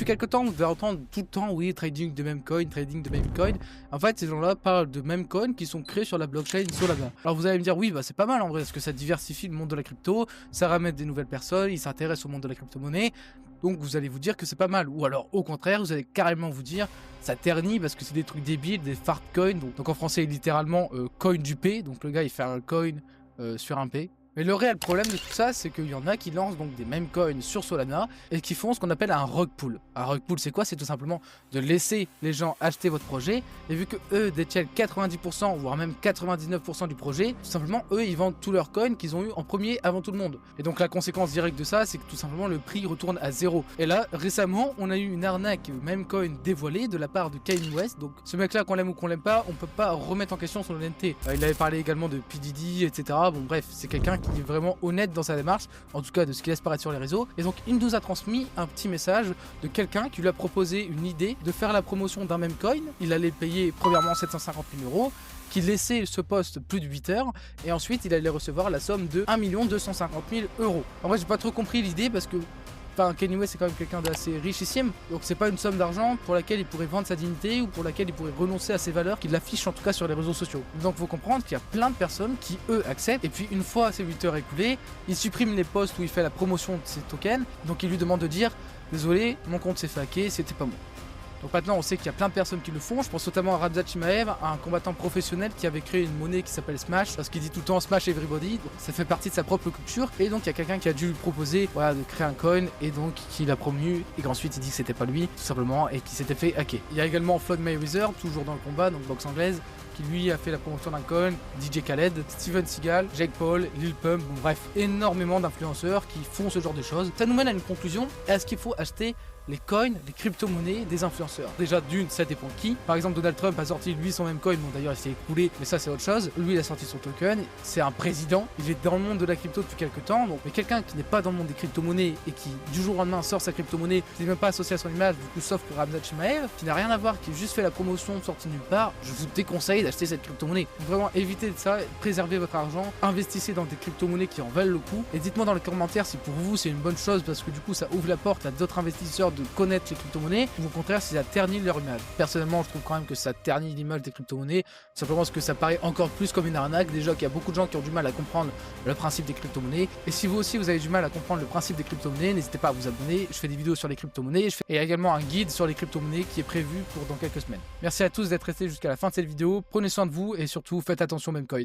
quelque temps, vous devez entendre tout le temps, oui, trading de meme coin, trading de meme coin. En fait, ces gens-là parlent de meme coins qui sont créés sur la blockchain Solana. Alors vous allez me dire, oui, bah c'est pas mal en vrai, parce que ça diversifie le monde de la crypto, ça ramène des nouvelles personnes, ils s'intéressent au monde de la crypto-monnaie. Donc vous allez vous dire que c'est pas mal. Ou alors au contraire, vous allez carrément vous dire, ça ternit parce que c'est des trucs débiles, des fart coins. Donc en français, littéralement, coin du P. Donc le gars, il fait un coin sur un P. Mais le réel problème de tout ça, c'est qu'il y en a qui lancent donc des meme coins sur Solana et qui font ce qu'on appelle un rug pull. Un rug pull, c'est quoi? C'est tout simplement de laisser les gens acheter votre projet, et vu que eux détiennent 90%, voire même 99% du projet, tout simplement, eux, ils vendent tous leurs coins qu'ils ont eu en premier avant tout le monde. Et donc la conséquence directe de ça, c'est que tout simplement, le prix retourne à zéro. Et là, récemment, on a eu une arnaque meme coin dévoilée de la part de Kanye West. Donc ce mec-là, qu'on l'aime ou qu'on l'aime pas, on peut pas remettre en question son honnêteté. Il avait parlé également de P. Diddy, etc. Bon bref, c'est quelqu'un qui est vraiment honnête dans sa démarche, en tout cas de ce qu'il laisse paraître sur les réseaux. Et donc il nous a transmis un petit message de quelqu'un qui lui a proposé une idée de faire la promotion d'un meme coin. Il allait payer premièrement 750 000 €, qu'il laissait ce poste plus de 8 heures, et ensuite il allait recevoir la somme de 1 250 000 €. En vrai, j'ai pas trop compris l'idée parce que Kanye West c'est quand même quelqu'un d'assez richissime, donc c'est pas une somme d'argent pour laquelle il pourrait vendre sa dignité ou pour laquelle il pourrait renoncer à ses valeurs qu'il affiche en tout cas sur les réseaux sociaux. Donc faut comprendre qu'il y a plein de personnes qui eux acceptent, et puis une fois ces 8 heures écoulées, il supprime les posts où il fait la promotion de ses tokens, donc il lui demande de dire désolé, mon compte s'est fait hacker, c'était pas moi. Donc maintenant on sait qu'il y a plein de personnes qui le font. Je pense notamment à Khamzat Chimaev, un combattant professionnel qui avait créé une monnaie qui s'appelle Smash, parce qu'il dit tout le temps Smash Everybody, donc ça fait partie de sa propre culture. Et donc il y a quelqu'un qui a dû lui proposer de créer un coin, et donc qui l'a promu, et qu'ensuite il dit que c'était pas lui tout simplement, et qui s'était fait hacker. Il y a également Floyd Mayweather, toujours dans le combat, donc boxe anglaise, qui lui a fait la promotion d'un coin, DJ Khaled, Steven Seagal, Jake Paul, Lil Pump, bon bref, énormément d'influenceurs qui font ce genre de choses. Ça nous mène à une conclusion: est-ce qu'il faut acheter les coins, les crypto-monnaies des influenceurs? Déjà d'une, ça dépend qui. Par exemple, Donald Trump a sorti lui son même coin, bon d'ailleurs il s'est écoulé, mais ça c'est autre chose. Lui il a sorti son token, c'est un président, il est dans le monde de la crypto depuis quelques temps, donc mais quelqu'un qui n'est pas dans le monde des crypto-monnaies et qui du jour au lendemain sort sa crypto-monnaie, qui n'est même pas associé à son image, du coup sauf pour Khamzat Chimaev, qui n'a rien à voir, qui a juste fait la promotion sortie nulle part, je vous déconseille d'acheter cette crypto-monnaie. Donc vraiment évitez de ça, préservez votre argent, investissez dans des crypto-monnaies qui en valent le coup, et dites-moi dans les commentaires si pour vous c'est une bonne chose parce que du coup ça ouvre la porte à d'autres investisseurs de connaître les crypto-monnaies, ou au contraire si ça ternit leur image. Personnellement je trouve quand même que ça ternit l'image des crypto-monnaies, simplement parce que ça paraît encore plus comme une arnaque. Déjà qu'il y a beaucoup de gens qui ont du mal à comprendre le principe des crypto-monnaies, et si vous aussi vous avez du mal à comprendre le principe des crypto-monnaies, n'hésitez pas à vous abonner. Je fais des vidéos sur les crypto-monnaies, et également un guide sur les crypto-monnaies qui est prévu pour dans quelques semaines. Merci à tous d'être restés jusqu'à la fin de cette vidéo, prenez soin de vous et surtout faites attention meme coin.